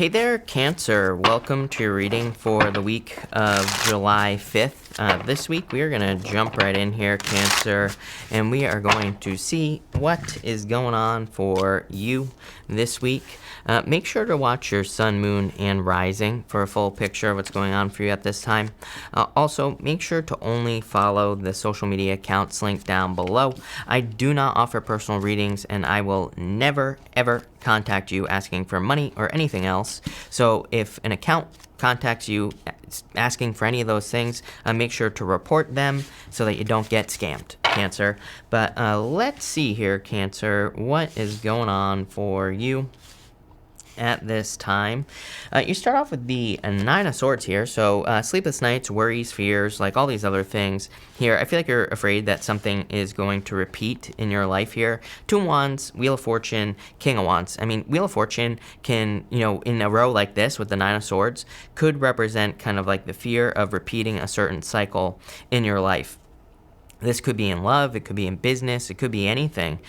Hey there, Cancer. Welcome to your reading for the week of July 5th. This week we are going to jump right in here, Cancer, and we are going to see what is going on for you this week. Make sure to watch your sun, moon, and rising for a full picture of what's going on for you at this time. Also, make sure to only follow the social media accounts linked down below. I do not offer personal readings, and I will never, ever contact you asking for money or anything else. So if an account contacts you asking for any of those things, make sure to report them so that you don't get scammed, Cancer. But let's see here, Cancer, what is going on for you at this time. You start off with the Nine of Swords here, so sleepless nights, worries, fears, like all these other things here. I feel like you're afraid that something is going to repeat in your life here. Two of Wands, Wheel of Fortune, King of Wands. I mean, Wheel of Fortune can, in a row like this with the Nine of Swords, could represent kind of like the fear of repeating a certain cycle in your life. This could be in love, it could be in business, it could be anything.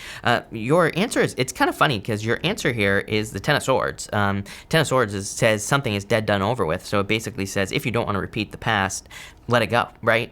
Your answer is, it's kind of funny because your answer here is the Ten of Swords. Ten of Swords says something is dead, done, over with. So it basically says if you don't want to repeat the past, let it go, right?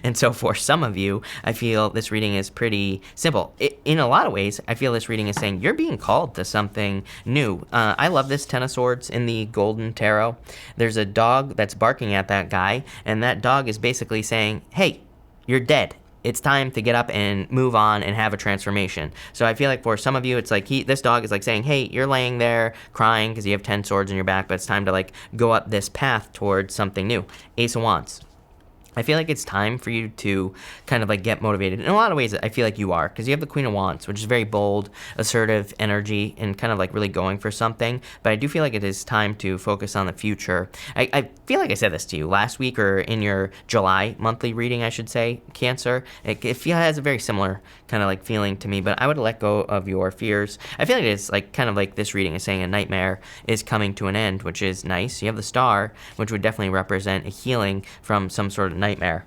And so for some of you, I feel this reading is pretty simple. In a lot of ways, I feel this reading is saying you're being called to something new. I love this Ten of Swords in the Golden Tarot. There's a dog that's barking at that guy, and that dog is basically saying, hey, you're dead. It's time to get up and move on and have a transformation. So I feel like for some of you, it's like this dog is like saying, hey, you're laying there crying because you have 10 swords in your back, but it's time to like go up this path towards something new. Ace of Wands. I feel like it's time for you to kind of like get motivated. In a lot of ways, I feel like you are, because you have the Queen of Wands, which is very bold, assertive energy, and kind of like really going for something. But I do feel like it is time to focus on the future. I feel like I said this to you last week, or in your July monthly reading, I should say, Cancer. It has a very similar kind of like feeling to me, but I would let go of your fears. I feel like it's like kind of like this reading is saying a nightmare is coming to an end, which is nice. You have the Star, which would definitely represent a healing from some sort of nightmare.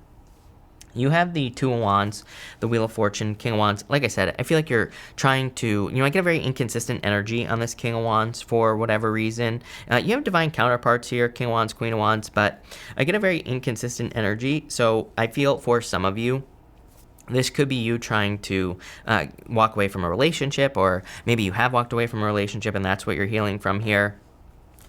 You have the Two of Wands, the Wheel of Fortune, King of Wands. Like I said, I feel like you're trying to, I get a very inconsistent energy on this King of Wands for whatever reason. You have divine counterparts here, King of Wands, Queen of Wands, but I get a very inconsistent energy. So I feel for some of you, this could be you trying to walk away from a relationship, or maybe you have walked away from a relationship and that's what you're healing from here.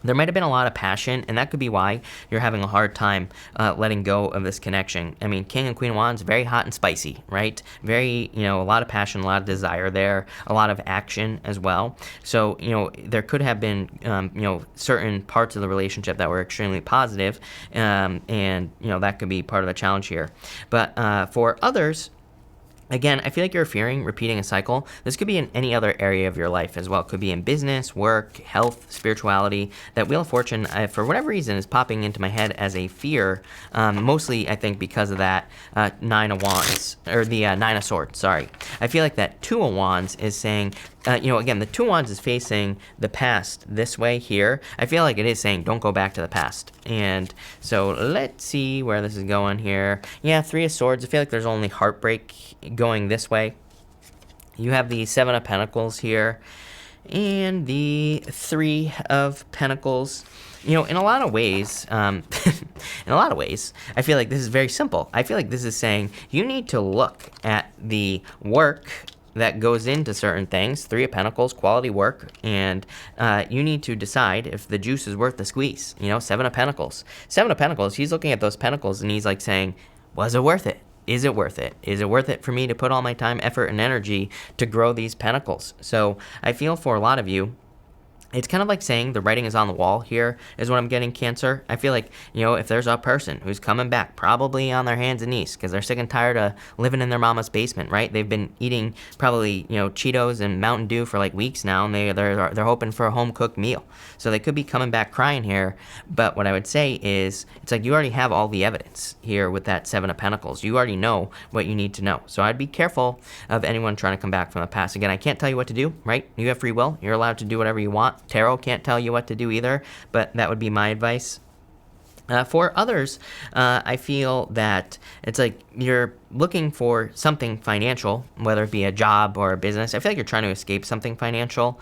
There might have been a lot of passion, and that could be why you're having a hard time letting go of this connection. I mean, King and Queen of Wands, very hot and spicy, right? Very, a lot of passion, a lot of desire there, a lot of action as well. So, there could have been, certain parts of the relationship that were extremely positive, and, that could be part of the challenge here. But for others, again, I feel like you're fearing repeating a cycle. This could be in any other area of your life as well. It could be in business, work, health, spirituality. That Wheel of Fortune, for whatever reason, is popping into my head as a fear. Mostly, I think, because of that Nine of Wands, or the Nine of Swords, sorry. I feel like that Two of Wands is saying, again, the Two of Wands is facing the past this way here. I feel like it is saying, don't go back to the past. And so let's see where this is going here. Yeah, Three of Swords. I feel like there's only heartbreak going this way. You have the Seven of Pentacles here and the Three of Pentacles. In a lot of ways, I feel like this is very simple. I feel like this is saying you need to look at the work that goes into certain things, Three of Pentacles, quality work, and you need to decide if the juice is worth the squeeze. Seven of Pentacles. Seven of Pentacles, he's looking at those pentacles and he's like saying, was it worth it? Is it worth it? Is it worth it for me to put all my time, effort, and energy to grow these pentacles? So I feel for a lot of you, it's kind of like saying the writing is on the wall here is what I'm getting, Cancer. I feel like, if there's a person who's coming back, probably on their hands and knees, because they're sick and tired of living in their mama's basement, right? They've been eating probably, Cheetos and Mountain Dew for like weeks now, and they're hoping for a home-cooked meal. So they could be coming back crying here. But what I would say is, it's like you already have all the evidence here with that Seven of Pentacles. You already know what you need to know. So I'd be careful of anyone trying to come back from the past. Again, I can't tell you what to do, right? You have free will. You're allowed to do whatever you want. Tarot can't tell you what to do either, but that would be my advice. For others, I feel that it's like you're looking for something financial, whether it be a job or a business. I feel like you're trying to escape something financial.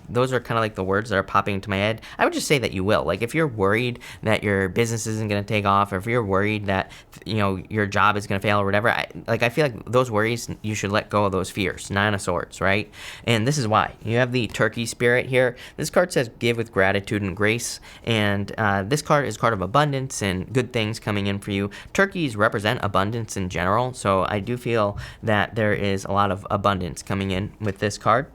Those are kind of like the words that are popping into my head. I would just say that you will. Like if you're worried that your business isn't going to take off, or if you're worried that your job is going to fail or whatever, I feel like those worries, you should let go of those fears. Nine of Swords, right? And this is why. You have the Turkey spirit here. This card says give with gratitude and grace, and this card is card of abundance and good things coming in for you. Turkeys represent abundance in general, so I do feel that there is a lot of abundance coming in with this card.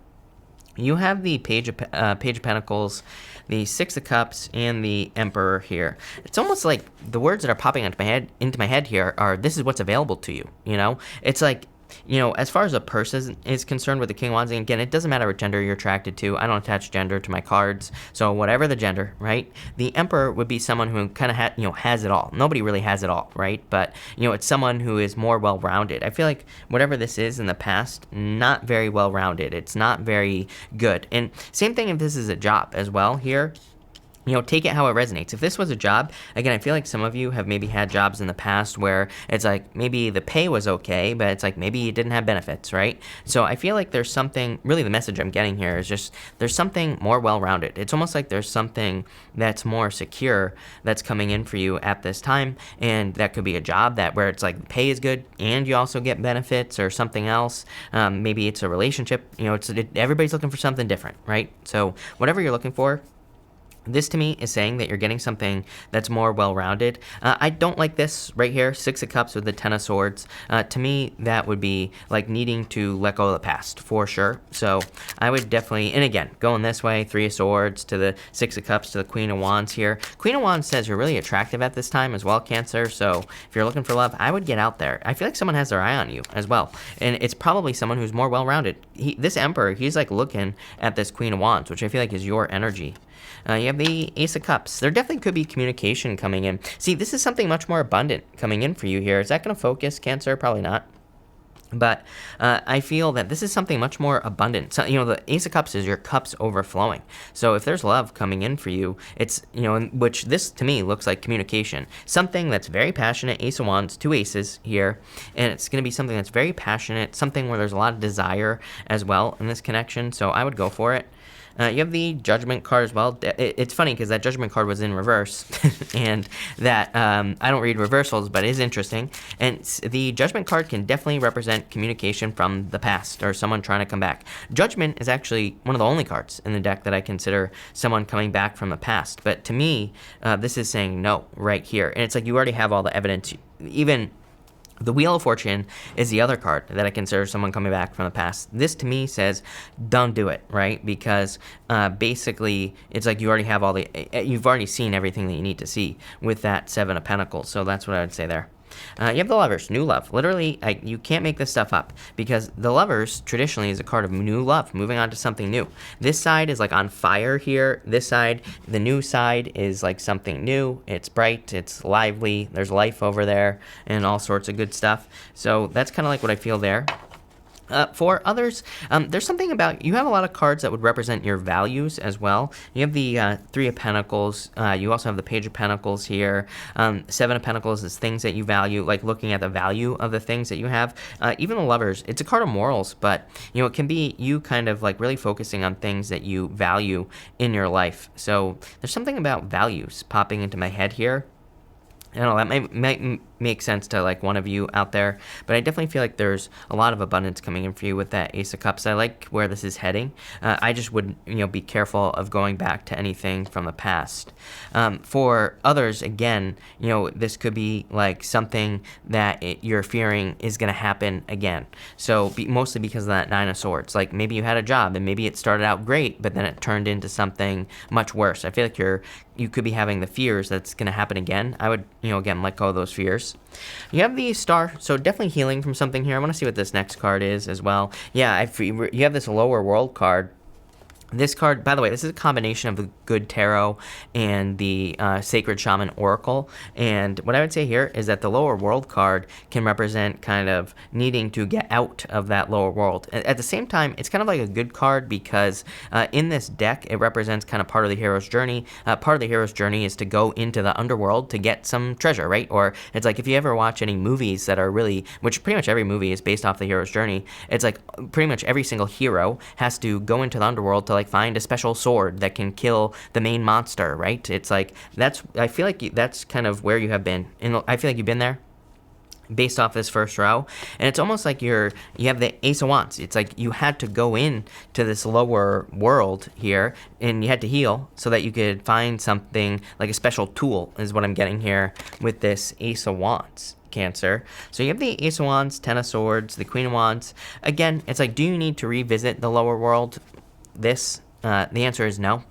You have the Page of Pentacles, the Six of Cups, and the Emperor here. It's almost like the words that are popping into my head here are, this is what's available to you. It's like, as far as a person is concerned with the King of Wands, and again, it doesn't matter what gender you're attracted to. I don't attach gender to my cards, so whatever the gender, right? The Emperor would be someone who kind of has it all. Nobody really has it all, right? But it's someone who is more well-rounded. I feel like whatever this is in the past, not very well-rounded. It's not very good. And same thing if this is a job as well here. Take it how it resonates. If this was a job, again, I feel like some of you have maybe had jobs in the past where it's like maybe the pay was okay, but it's like maybe you didn't have benefits, right? So I feel like there's something, really the message I'm getting here is just there's something more well-rounded. It's almost like there's something that's more secure that's coming in for you at this time, and that could be a job where it's like pay is good and you also get benefits or something else. Maybe it's a relationship. Everybody's looking for something different, right? So whatever you're looking for, this to me is saying that you're getting something that's more well-rounded. I don't like this right here, Six of Cups with the Ten of Swords. To me, that would be like needing to let go of the past for sure. So I would definitely, and again, going this way, Three of Swords to the Six of Cups to the Queen of Wands here. Queen of Wands says you're really attractive at this time as well, Cancer. So if you're looking for love, I would get out there. I feel like someone has their eye on you as well. And it's probably someone who's more well-rounded. This Emperor, he's like looking at this Queen of Wands, which I feel like is your energy. You have the Ace of Cups. There definitely could be communication coming in. See, this is something much more abundant coming in for you here. Is that going to focus, Cancer? Probably not. But I feel that this is something much more abundant. So, the Ace of Cups is your cups overflowing. So if there's love coming in for you, it's, which this to me looks like communication. Something that's very passionate, Ace of Wands, two aces here. And it's going to be something that's very passionate, something where there's a lot of desire as well in this connection. So I would go for it. You have the Judgment card as well. It's funny because that Judgment card was in reverse, and that I don't read reversals, but it is interesting. And the Judgment card can definitely represent communication from the past or someone trying to come back. Judgment is actually one of the only cards in the deck that I consider someone coming back from the past. But to me, this is saying no right here. And it's like you already have all the evidence. Even the Wheel of Fortune is the other card that I consider someone coming back from the past. This to me says, don't do it, right? Because basically, it's like you already have you've already seen everything that you need to see with that Seven of Pentacles. So that's what I would say there. You have the Lovers, new love. Literally, you can't make this stuff up because the Lovers traditionally is a card of new love, moving on to something new. This side is like on fire here. This side, the new side, is like something new. It's bright, it's lively, there's life over there, and all sorts of good stuff. So that's kind of like what I feel there. For others, there's something about, you have a lot of cards that would represent your values as well. You have the Three of Pentacles. You also have the Page of Pentacles here. Seven of Pentacles is things that you value, like looking at the value of the things that you have. Even the Lovers, it's a card of morals, but it can be you kind of like really focusing on things that you value in your life. So there's something about values popping into my head here. I don't know, that might make sense to like one of you out there, but I definitely feel like there's a lot of abundance coming in for you with that Ace of Cups. I like where this is heading. I just would be careful of going back to anything from the past. For others, again, this could be like something that you're fearing is going to happen again. So mostly because of that Nine of Swords. Like maybe you had a job and maybe it started out great, but then it turned into something much worse. I feel like you could be having the fears that's going to happen again. I would, again, let go of those fears. You have the Star, so definitely healing from something here. I want to see what this next card is as well. Yeah, you have this Lower World card. This card, by the way, this is a combination of the Good Tarot and the Sacred Shaman Oracle. And what I would say here is that the Lower World card can represent kind of needing to get out of that lower world. At the same time, it's kind of like a good card because in this deck, it represents kind of part of the hero's journey. Part of the hero's journey is to go into the underworld to get some treasure, right? Or it's like if you ever watch any movies that are really, which pretty much every movie is based off the hero's journey, it's like pretty much every single hero has to go into the underworld to like find a special sword that can kill the main monster, right? It's like I feel like that's kind of where you have been, and I feel like you've been there based off this first row. And it's almost like you have the Ace of Wands. It's like you had to go in to this lower world here and you had to heal so that you could find something like a special tool, is what I'm getting here with this Ace of Wands, Cancer. So you have the Ace of Wands, Ten of Swords, the Queen of Wands. Again, it's like, do you need to revisit the lower world? The answer is no.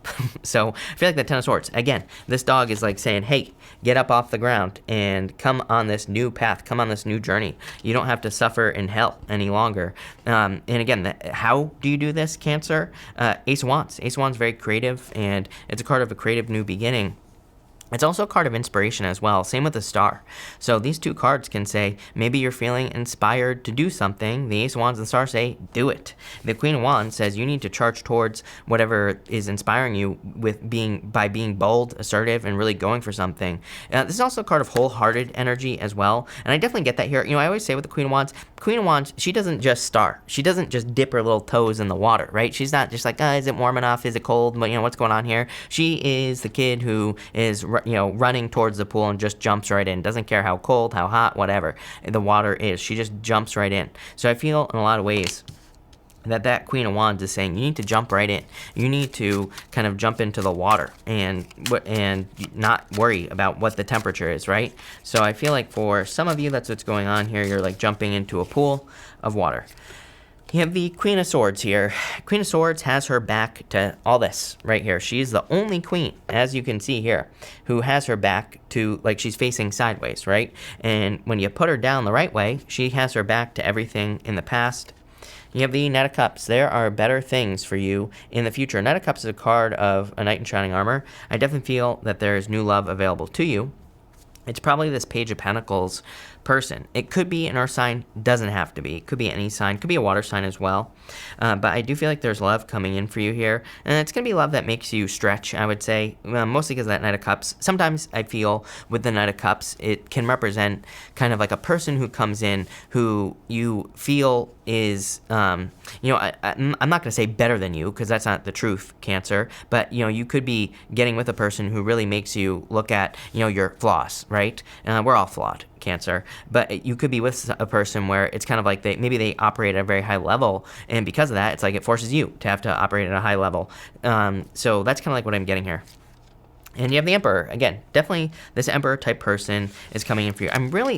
So I feel like the Ten of Swords, again, this dog is like saying, hey, get up off the ground and come on this new path, come on this new journey. You don't have to suffer in hell any longer. And again, how do you do this, Cancer? Ace of Wands. Ace of Wands is very creative, and it's a card of a creative new beginning. It's also a card of inspiration as well, same with the Star. So these two cards can say, maybe you're feeling inspired to do something. The Ace of Wands and the Star say, do it. The Queen of Wands says you need to charge towards whatever is inspiring you by being bold, assertive, and really going for something. This is also a card of wholehearted energy as well, and I definitely get that here. I always say with the Queen of Wands, she doesn't just star. She doesn't just dip her little toes in the water, right? She's not just like, is it warm enough? Is it cold? What's going on here? She is the kid who is running towards the pool and just jumps right in. Doesn't care how cold, how hot, whatever the water is. She just jumps right in. So I feel in a lot of ways that Queen of Wands is saying you need to jump right in. You need to kind of jump into the water and not worry about what the temperature is, right? So I feel like for some of you, that's what's going on here. You're like jumping into a pool of water. You have the Queen of Swords here. Queen of Swords has her back to all this right here. She's the only queen, as you can see here, who has her back to, like, she's facing sideways, right? And when you put her down the right way, she has her back to everything in the past. You have the Knight of Cups. There are better things for you in the future. Knight of Cups is a card of a knight in shining armor. I definitely feel that there is new love available to you. It's probably this Page of Pentacles person. It could be an earth sign, doesn't have to be. It could be any sign, could be a water sign as well. But I do feel like there's love coming in for you here. And it's going to be love that makes you stretch, I would say, mostly because of that Knight of Cups. Sometimes I feel with the Knight of Cups, it can represent kind of like a person who comes in who you feel is, I'm not going to say better than you, because that's not the truth, Cancer. But, you could be getting with a person who really makes you look at, your flaws, right? We're all flawed, Cancer, but you could be with a person where it's kind of like maybe they operate at a very high level, and because of that, it's like it forces you to have to operate at a high level. So that's kind of like what I'm getting here. And you have the Emperor. Again, definitely this Emperor type person is coming in for you.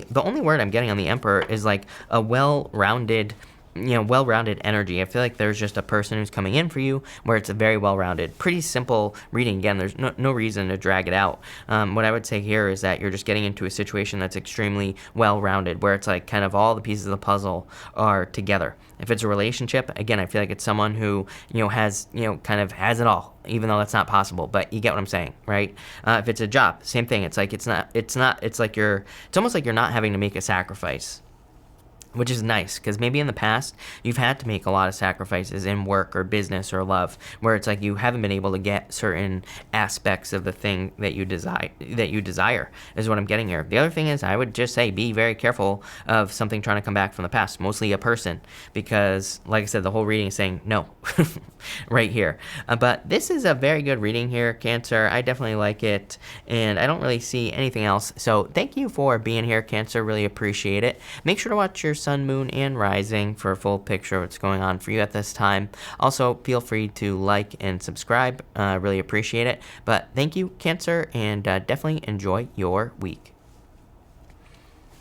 The only word I'm getting on the Emperor is like a well-rounded energy. I feel like there's just a person who's coming in for you where it's a very well-rounded, pretty simple reading. Again, there's no reason to drag it out. What I would say here is that you're just getting into a situation that's extremely well-rounded, where it's like kind of all the pieces of the puzzle are together. If it's a relationship, again, I feel like it's someone who, has, kind of has it all, even though that's not possible, but you get what I'm saying, right? If it's a job, same thing. It's like, it's almost like you're not having to make a sacrifice, which is nice, because maybe in the past you've had to make a lot of sacrifices in work or business or love, where it's like you haven't been able to get certain aspects of the thing that you desire is what I'm getting here. The other thing is, I would just say be very careful of something trying to come back from the past, mostly a person, because like I said, the whole reading is saying no right here. But this is a very good reading here, Cancer. I definitely like it, and I don't really see anything else. So thank you for being here, Cancer. Really appreciate it. Make sure to watch your sun, moon, and rising for a full picture of what's going on for you at this time. Also, feel free to like and subscribe. Really appreciate it. But thank you, Cancer, and definitely enjoy your week.